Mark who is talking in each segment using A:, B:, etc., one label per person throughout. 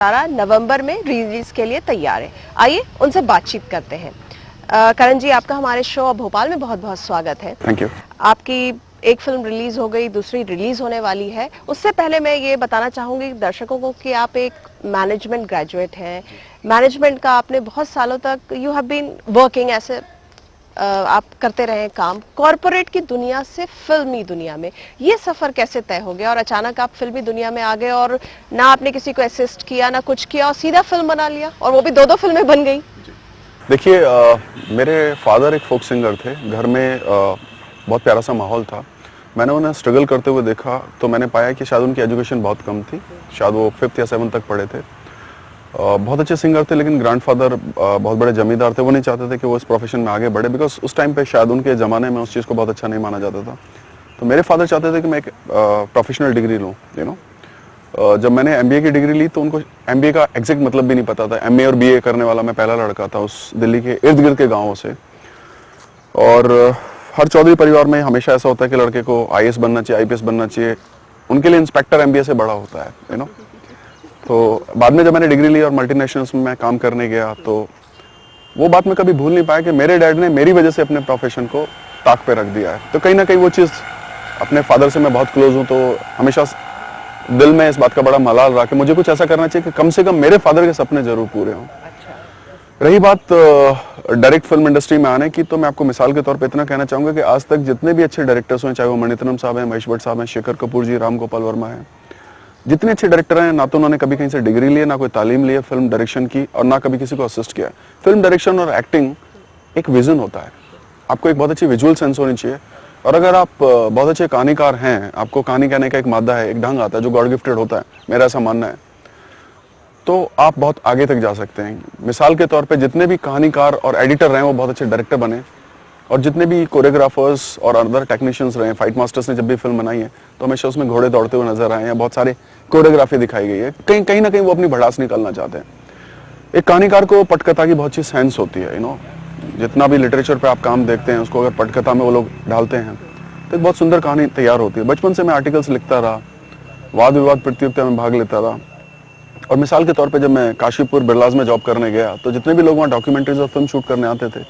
A: तारा नवंबर में रिलीज के लिए तैयार है। आइए उनसे बातचीत करते हैं। करण जी, आपका हमारे शो भोपाल में बहुत बहुत स्वागत है।
B: Thank you.
A: आपकी एक फिल्म रिलीज हो गई, दूसरी रिलीज होने वाली है। उससे पहले मैं ये बताना चाहूंगी दर्शकों को कि आप एक मैनेजमेंट ग्रेजुएट हैं। मैनेजमेंट का आपने बहुत सालों तक यू हैव बीन वर्किंग ऐसे आप करते रहे काम। कॉरपोरेट की दुनिया से फिल्मी दुनिया में ये सफर कैसे तय हो गया और अचानक आप फिल्मी दुनिया में आ गए और ना आपने किसी को असिस्ट किया ना कुछ किया और सीधा फिल्म बना लिया, और वो भी दो फिल्में बन गई।
B: देखिए, मेरे फादर एक फोक सिंगर थे। घर में बहुत प्यारा सा माहौल था। मैंने उन्हें स्ट्रगल करते हुए देखा तो मैंने पाया कि शायद उनकी एजुकेशन बहुत कम थी। शायद वो 5th या 7th तक पढ़े थे। बहुत अच्छे सिंगर थे, लेकिन ग्रैंडफादर बहुत बड़े जमींदार थे। वो नहीं चाहते थे कि वो इस प्रोफेशन में आगे बढ़े, बिकॉज उस टाइम पे शायद उनके ज़माने में उस चीज़ को बहुत अच्छा नहीं माना जाता था। तो मेरे फादर चाहते थे कि मैं एक प्रोफेशनल डिग्री लूँ। जब मैंने एमबीए की डिग्री ली तो उनको एमबीए का एग्जैक्ट मतलब भी नहीं पता था। एमए और बीए करने वाला मैं पहला लड़का था उस दिल्ली के इर्द गिर्द के गाँवों से। और हर चौधरी परिवार में हमेशा ऐसा होता है कि लड़के को आईएएस बनना चाहिए, आईपीएस बनना चाहिए। उनके लिए इंस्पेक्टर एमबीए से बड़ा होता है। तो बाद में जब मैंने डिग्री ली और मल्टीनेशनल्स में मैं काम करने गया तो वो बात मैं कभी भूल नहीं पाया कि मेरे डैड ने मेरी वजह से अपने प्रोफेशन को ताक पे रख दिया है। तो कहीं ना कहीं वो चीज़, अपने फादर से मैं बहुत क्लोज हूँ, तो हमेशा दिल में इस बात का बड़ा मलाल रहा कि मुझे कुछ ऐसा करना चाहिए कि कम से कम मेरे फादर के सपने जरूर पूरे हों। रही बात डायरेक्ट फिल्म इंडस्ट्री में आने की, तो मैं आपको मिसाल के तौर पे इतना कहना चाहूँगा कि आज तक जितने भी अच्छे डायरेक्टर्स हैं, चाहे वो मणिरत्नम साहब हैं, महेश भट्ट साहब हैं, शेखर कपूर जी, राम गोपाल वर्मा हैं, जितने अच्छे डायरेक्टर हैं, ना तो उन्होंने कभी कहीं से डिग्री ली, ना कोई तालीम ली है फिल्म डायरेक्शन की, और ना कभी किसी को असिस्ट किया। फिल्म डायरेक्शन और एक्टिंग एक विजन होता है। आपको एक बहुत अच्छी विजुअल सेंस होनी चाहिए, और अगर आप बहुत अच्छे कहानीकार हैं, आपको कहानी कहने का एक मादा है, एक ढंग आता है जो गॉड गिफ्टेड होता है, मेरा ऐसा मानना है, तो आप बहुत आगे तक जा सकते हैं। मिसाल के तौर पे जितने भी कहानीकार और एडिटर रहे वो बहुत अच्छे डायरेक्टर बने, और जितने भी कोरियोग्राफर्स और अदर टेक्नीशियंस रहे, फाइट मास्टर्स ने जब भी फिल्म बनाई है तो हमेशा उसमें घोड़े दौड़ते हुए नजर आए हैं, बहुत सारे कोरियोग्राफी दिखाई गई है। कहीं ना कहीं वो अपनी भड़ास निकालना चाहते हैं। एक कहानीकार को पटकथा की बहुत अच्छी सेंस होती है। जितना भी लिटरेचर पे आप काम देखते हैं, उसको अगर पटकथा में वो लोग डालते हैं तो एक बहुत सुंदर कहानी तैयार होती है। बचपन से मैं आर्टिकल्स लिखता रहा, वाद विवाद प्रतियोगिता में भाग लेता रहा, और मिसाल के तौर पे जब मैं काशीपुर बिरलाज में जॉब करने गया तो जितने भी लोग वहाँ डॉक्यूमेंट्रीज और फिल्म शूट करने आते थे,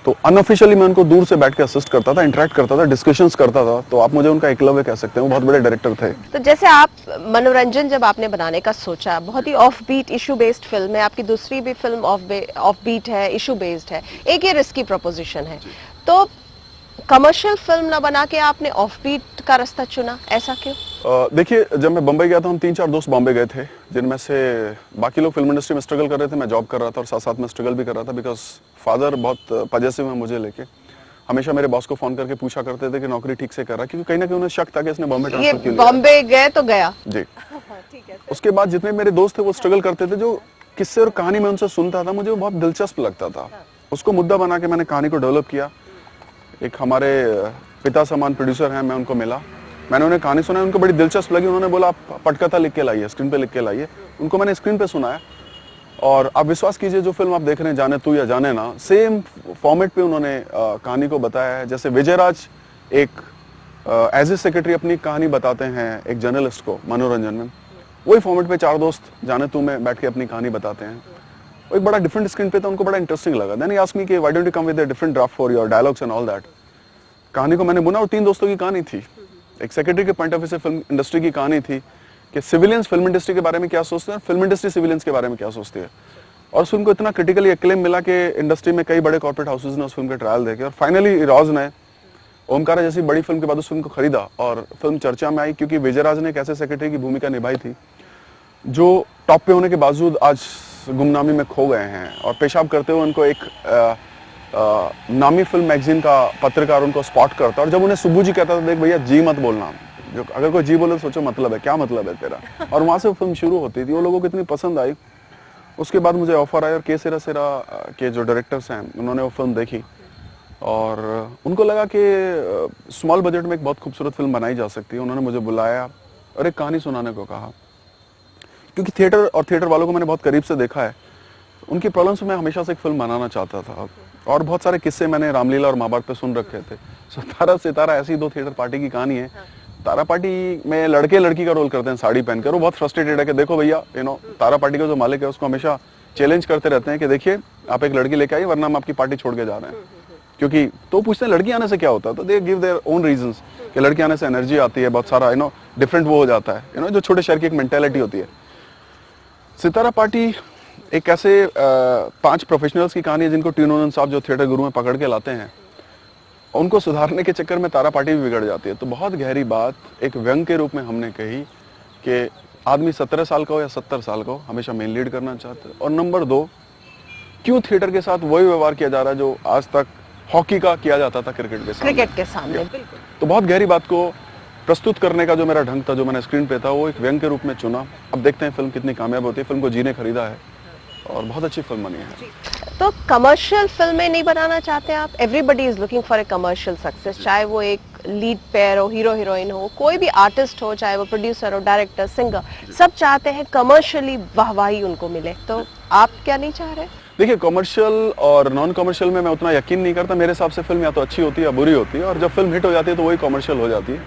B: तो अनऑफिशियली मैं उनको दूर से बैठ के असिस्ट करता था, इंटरेक्ट करता था, डिस्कशंस करता था। तो आप मुझे उनका एकलव्य कह सकते हैं, वो बहुत बड़े डायरेक्टर थे।
A: तो जैसे आप मनोरंजन जब आपने बनाने का सोचा, बहुत ही off beat issue based film है, आपकी दूसरी भी फिल्म ऑफ बीट है, इशू बेस्ड है, एक ये रिस्की प्रोपोजिशन है, तो कमर्शियल फिल्म ना बना के आपने ऑफ बीट का रास्ता चुना, ऐसा क्यों?
B: देखिए, जब मैं बम्बई गया था, हम 3-4 दोस्त बॉम्बे गए थे, जिनमें से बाकी लोग फिल्म इंडस्ट्री में स्ट्रगल कर रहे थे। मैं जॉब कर रहा था और साथ साथ में स्ट्रगल भी कर रहा था, बिकॉज फादर बहुत पजेसिव है मुझे लेके। हमेशा मेरे बॉस को फोन करके पूछा करते थे कि नौकरी ठीक से कर रहा, क्योंकि कहीं ना कहीं उन्हें शक था कि इसने बॉम्बे ट्रांसफर क्यों लिया।
A: बॉम्बे गए तो गया
B: जी।
A: ठीक है।
B: उसके बाद जितने मेरे दोस्त थे वो स्ट्रगल करते थे, जो किस्से और कहानी में उनसे सुनता था, मुझे वो बहुत दिलचस्प लगता था। उसको मुद्दा बना के मैंने कहानी को डेवलप किया। एक हमारे पिता समान प्रोड्यूसर हैं, मैं उनको मिला, मैंने उन्हें कहानी सुनाई, उनको बड़ी दिलचस्प लगी। उन्होंने बोला आप पटकथा लिख के लाइए, स्क्रीन पे लिख के लाइए। उनको मैंने स्क्रीन पे सुनाया, और आप विश्वास कीजिए, जो फिल्म आप देख रहे हैं, जाने तू या जाने ना, सेम फॉर्मेट पे उन्होंने कहानी को बताया है। जैसे विजयराज एक एज ए सेक्रेटरी अपनी कहानी बताते हैं एक जर्नलिस्ट को मनोरंजन में, वही फॉर्मेट पे चार दोस्त जाने तू में बैठ के अपनी कहानी बताते हैं। वो एक बड़ा डिफरेंट स्क्रीन पे था, उनको बड़ा इंटरेस्टिंग लगा। देन ही आस्क्ड मी कि why don't you come with a different draft for your dialogues and all that. कहानी को मैंने बुना, और 3 दोस्तों की कहानी थी। एक सेक्रेटरी के पॉइंट ऑफ व्यू से फिल्म इंडस्ट्री की कहानी थी कि सिविलियंस फिल्म इंडस्ट्री के बारे में क्या सोचते हैं, फिल्म इंडस्ट्री सिविलियंस के बारे में क्या सोचती है। और उस फिल्म को इतना क्रिटिकली एक्लेम मिला कि इंडस्ट्री में कई बड़े कॉर्पोरेट हाउसेज ने उस फिल्म के ट्रायल देखे, और फाइनली इरॉज ने ओमकारा जैसी बड़ी फिल्म के बाद उस फिल्म को खरीदा, और फिल्म चर्चा में आई क्योंकि विजयराज ने एक ऐसे सेक्रेटरी की भूमिका निभाई थी जो टॉप पे होने के बावजूद आज गुमनामी में खो गए हैं, और पेशाब करते हुए उनको एक नामी फिल्म मैगजीन का पत्रकार उनको स्पॉट करता, और जब उन्हें सुब्बू जी कहता था, देख भैया जी मत बोलना, जो अगर कोई जी बोले तो सोचो मतलब है, क्या मतलब है तेरा। और वहां से फिल्म शुरू होती थी। वो लोगों को इतनी पसंद आई। उसके बाद मुझे ऑफर आया, और के सेरा सेरा के जो डायरेक्टर्स हैं उन्होंने वो फिल्म देखी, और उनको लगा कि स्मॉल बजट में एक बहुत खूबसूरत फिल्म बनाई जा सकती है। उन्होंने मुझे बुलाया और एक कहानी सुनाने को कहा, क्योंकि थिएटर और थिएटर वालों को मैंने बहुत करीब से देखा है। उनकी प्रॉब्लम्स मैं हमेशा से एक फिल्म बनाना चाहता था, और बहुत सारे किस्से मैंने रामलीला और महाभारत पे सुन रखे थे। तारा सितारा ऐसी 2 थिएटर पार्टी की कहानी है तारा पार्टी में लड़के लड़की का रोल करते हैं साड़ी पहनकर, वो बहुत फ्रस्ट्रेटेड है कि देखो भैया तारा पार्टी का जो मालिक है उसको हमेशा चैलेंज करते रहते हैं कि देखिए आप एक लड़की लेके आइए वरना हम आपकी पार्टी छोड़ के जा रहे हैं, क्योंकि तो पूछते हैं लड़की आने से क्या होता है, तो they give their own reasons कि लड़की आने से एनर्जी आती है, बहुत सारा डिफरेंट वो हो जाता है, जो छोटे शहर की एक मेंटेलिटी होती है। सितारा पार्टी एक ऐसे 5 प्रोफेशनल्स की कहानी है जिनको टी नोलन साहब जो थिएटर गुरु में पकड़ के लाते हैं, उनको सुधारने के चक्कर में तारा पार्टी भी बिगड़ जाती है। तो बहुत गहरी बात एक व्यंग के रूप में हमने कही कि आदमी 17 साल का हो या 70 साल का हो हमेशा मेन लीड करना चाहते हैं। और नंबर 2, क्यों थिएटर के साथ वही व्यवहार किया जा रहा है जो आज तक हॉकी का किया जाता था क्रिकेट के सामने। तो बहुत गहरी बात को प्रस्तुत करने का जो मेरा ढंग था, जो मैंने स्क्रीन पे था, वो एक व्यंग के रूप में चुना। अब देखते हैं फिल्म कितनी कामयाब होती है। फिल्म को जीने खरीदा है और बहुत अच्छी फिल्म बनी है।
A: तो कमर्शियल फिल्में नहीं बनाना चाहते आप? Everybody is looking for a commercial success, चाहे वो एक लीड पेयर हो, हीरो हीरोइन हो, कोई भी आर्टिस्ट हो, चाहे वो प्रोड्यूसर हो, डायरेक्टर, सिंगर, सब चाहते हैं कमर्शियली वाहवाही उनको मिले। तो आप क्या नहीं चाह रहे?
B: देखिए, कमर्शियल और नॉन कमर्शियल में मैं उतना यकीन नहीं करता। मेरे हिसाब से फिल्म या तो अच्छी होती है या बुरी होती है, और जब फिल्म हिट हो जाती है तो वही कमर्शियल हो जाती है,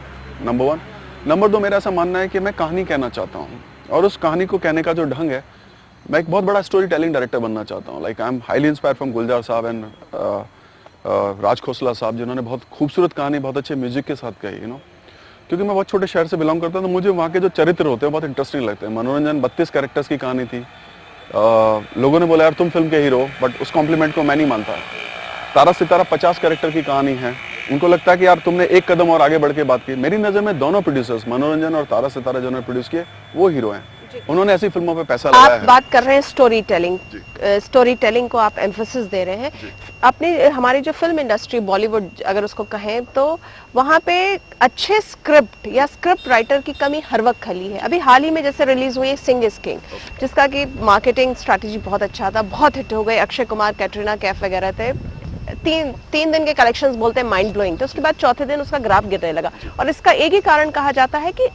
B: नंबर 1। नंबर 2, मेरा ऐसा मानना है कि मैं कहानी कहना चाहता हूँ, और उस कहानी को कहने का जो ढंग है, मैं एक बहुत बड़ा स्टोरी टेलिंग डायरेक्टर बनना चाहता हूँ। Like I am highly inspired from Gulzar साहब एंड राज खोसला साहब, जिन्होंने बहुत खूबसूरत कहानी बहुत अच्छे म्यूजिक के साथ कही, क्योंकि मैं बहुत छोटे शहर से बिलोंग करता हूँ, तो मुझे वहाँ के जो चरित्र होते हैं बहुत इंटरेस्टिंग लगते हैं। मनोरंजन 32 कैरेक्टर्स की कहानी थी। लोगों ने बोला यार तुम फिल्म के हीरो, बट उस कॉम्प्लीमेंट को मैं नहीं मानता। तारा सितारा 50 कैरेक्टर की कहानी है। उनको लगता है कि यार तुमने एक कदम और आगे बढ़ के बात की। मेरी नज़र में दोनों प्रोड्यूसर्स, मनोरंजन और तारा सितारा जिन्होंने प्रोड्यूस किए, वो हीरो हैं। उन्होंने ऐसी फिल्मों पे पैसा लगाया है।
A: आप बात कर रहे हैं स्टोरी टेलिंग, स्टोरी टेलिंग को आप एम्फेसिस दे रहे हैं। अपनी हमारी जो फिल्म इंडस्ट्री, बॉलीवुड अगर उसको कहें, तो वहाँ पे अच्छे स्क्रिप्ट या स्क्रिप्ट राइटर की कमी हर वक्त खली है। अभी हाल ही में जैसे रिलीज हुई है सिंग इज किंग, जिसका कि मार्केटिंग स्ट्रैटेजी बहुत अच्छा था, बहुत हिट हो गई। अक्षय कुमार, कैटरीना कैफ वगैरह थे। तीन दिन के कलेक्शंस बोलते हैं माइंड ब्लोइंग, तो उसके बाद चौथे दिन उसका ग्राफ गिरने लगा, और इसका एक ही कारण कहा जाता है कि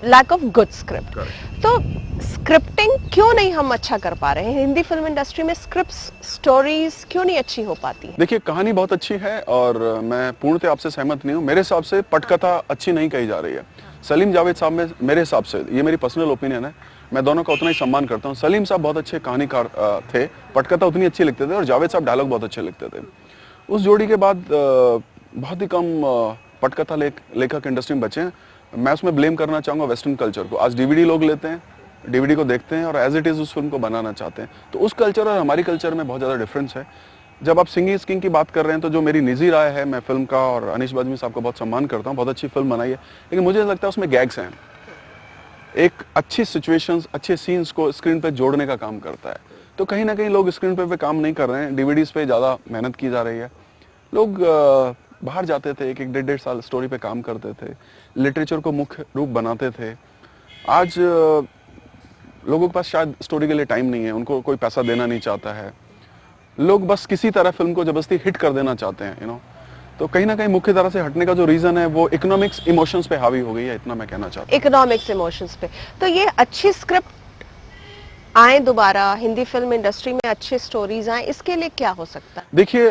A: लैक ऑफ गुड स्क्रिप्ट। तो स्क्रिप्टिंग क्यों नहीं हम अच्छा कर पा रहे हैं? हिंदी फिल्म इंडस्ट्री में स्क्रिप्ट, स्टोरीज क्यों नहीं अच्छी हो पाती?
B: देखिए, कहानी बहुत अच्छी है और मैं पूर्णतः आपसे सहमत नहीं हूँ। मेरे हिसाब से पटकथा अच्छी नहीं कही जा रही है। सलीम जावेद साहब में, मेरे हिसाब से, ये मेरी पर्सनल ओपिनियन है, मैं दोनों का उतना ही सम्मान करता हूँ। सलीम साहब बहुत अच्छे कहानीकार थे, पटकथा उतनी अच्छी लिखते थे, और जावेद साहब डायलॉग बहुत अच्छे लिखते थे। उस जोड़ी के बाद बहुत ही कम पटकथा लेखक इंडस्ट्री में बचे हैं। मैं उसमें ब्लेम करना चाहूँगा वेस्टर्न कल्चर को। आज डीवीडी लोग लेते हैं, डीवीडी को देखते हैं और एज इट इज़ उस फिल्म को बनाना चाहते हैं। तो उस कल्चर और हमारी कल्चर में बहुत ज़्यादा डिफरेंस है। जब आप सिंग इज किंग की बात कर रहे हैं, तो जो मेरी निजी राय है, मैं फिल्म का और अनीश बाजमी साहब का बहुत सम्मान करता हूँ, बहुत अच्छी फिल्म बनाई है, लेकिन मुझे लगता है उसमें गैग्स हैं। एक अच्छी सिचुएशंस, अच्छे सीन्स को स्क्रीन पे जोड़ने का काम करता है। तो कहीं ना कहीं लोग स्क्रीन पे काम नहीं कर रहे हैं, डीवीडीज पे ज़्यादा मेहनत की जा रही है। लोग बाहर जाते थे, एक 1.5 साल स्टोरी पे काम करते थे, लिटरेचर को मुख्य रूप बनाते थे। आज लोगों के पास शायद स्टोरी के लिए टाइम नहीं है, उनको कोई पैसा देना नहीं चाहता है। लोग बस किसी तरह फिल्म को जबरदस्ती हिट कर देना चाहते हैं, तो कहीं ना कहीं मुख्य धारा से हटने का जो रीजन है वो इकोनॉमिक्स इमोशंस पे हावी हो गई है, इतना मैं कहना चाहता हूँ।
A: इकोनॉमिक्स इमोशंस पे। तो ये अच्छी स्क्रिप्ट आए दोबारा हिंदी फिल्म इंडस्ट्री में, अच्छी स्टोरीज आए, इसके लिए क्या हो सकता है?
B: देखिए,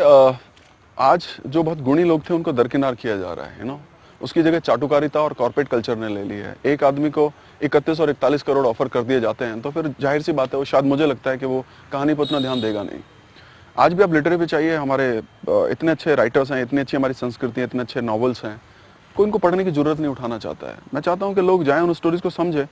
B: आज जो बहुत गुणी लोग थे उनको दरकिनार किया जा रहा है, उसकी जगह चाटुकारिता और कॉर्पोरेट कल्चर ने ले ली है। एक आदमी को 31 और 41 करोड़ ऑफर कर दिए जाते हैं, तो फिर जाहिर सी बात है वो, शायद मुझे लगता है कि वो कहानी पर उतना ध्यान देगा नहीं। आज भी आप लिटरेचर पे चाहिए, हमारे इतने अच्छे राइटर्स हैं, इतनी अच्छी हमारी संस्कृति है, इतने अच्छे नॉवेल्स हैं, कोई इनको पढ़ने की जरूरत नहीं उठाना चाहता है। मैं चाहता हूँ कि लोग जाएं, उन स्टोरीज को समझें,